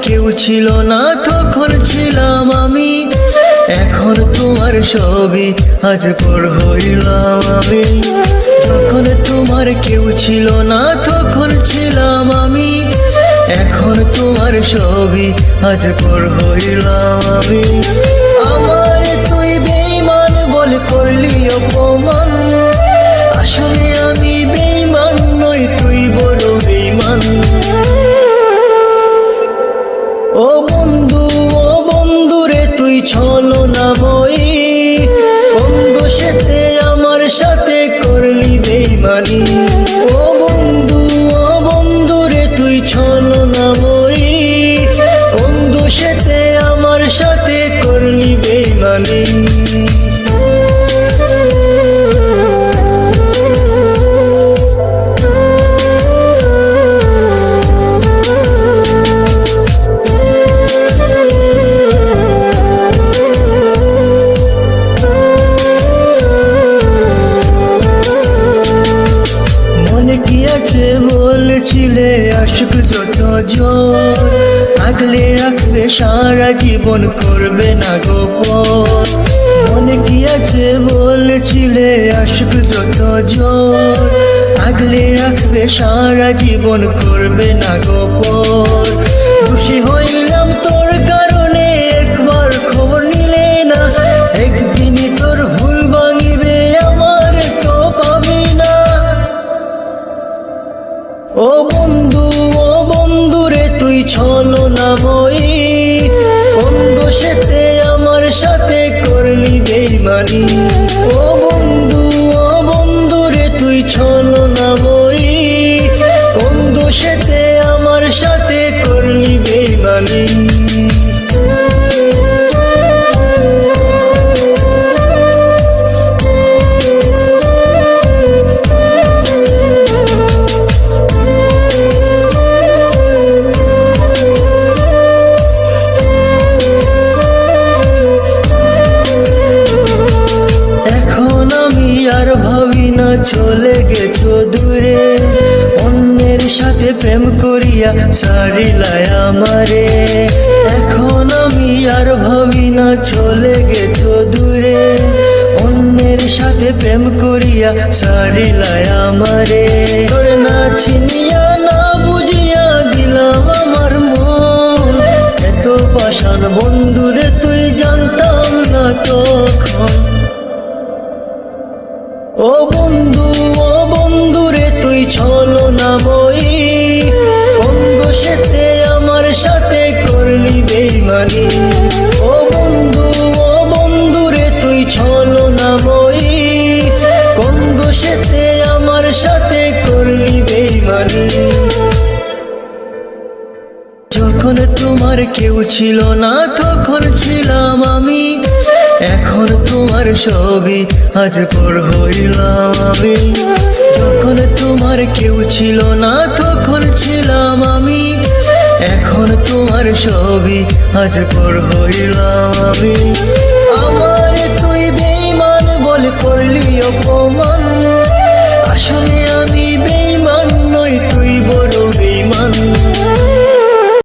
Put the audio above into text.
কেউ ছিল না তখন ছিলাম আমি, এখন তোমার ছবি আজ পর হইলাম আমি। যখন তোমার কেউ ছিল না তখন ছিলাম আমি, এখন তোমার ছবি আজ পর হইলাম আমি। আমার তুই বেঈমান বলে করলি অপমান, আসলে আমি বেঈমান নই, তুই বড় বেঈমান। ও বন্ধু রে তুই ছলনাময়ী, কোন দোষেতে আমার সাথে করলি বেঈমানি। ও বন্ধু রে তুই ছলনাময়ী, কোন দোষেতে আমার সাথে করলি বেঈমানি। কি আছে বলছিলে আশুক যত জোর, আগলে রাখবে সারা জীবন করবে না গোপন। মনে কি আছে বলছিলে আশুক যত জোর, আগলে রাখবে সারা জীবন করবে না গোপন। খুশি হইলাম তোর কারণে একবার খবর নিলে না, একদিনই তোর ভুল ভাঙিবে আমার তো পাবি না। ও বন্ধু রে তুই ছলনাময়ী, কোন দোষেতে আমার সাথে করলি বেঈমানি। ও বন্ধু রে তুই ছলনাময়ী, কোন দোষেতে আমার সাথে করলি বেঈমানি। আর ভাবি না চলে গেছো দূরে, অন্যের সাথে প্রেম করিয়া সারিলাই আমারে। এখন আমি আর ভাবি না চলে গেছো দূরে, অন্যের সাথে প্রেম করিয়া সারিলাই আমারে। তোরে না চিনিয়া না বুঝিয়া দিলাম আমার মন, এত পাষাণ বন্ধুরে তুই জানতাম না তখন। ও বন্ধু রে তুই ছলনাময়ী, কোন দোষেতে আমার সাথে করলি বেঈমানি। ও বন্ধু রে তুই ছলনাময়ী, কোন দোষেতে আমার সাথে করলি বেঈমানি। যখন তোমার কেউ ছিল না তখন ছিলাম আমি, এখন তোমার ছবি আজ পর হইলাম আমি। যখন তোমার কেউ ছিল না তখন ছিলাম আমি, এখন তোমার ছবি আজ পর হইলাম আমি। আমার তুই বেঈমান বলে করলি অপমান, আসলে আমি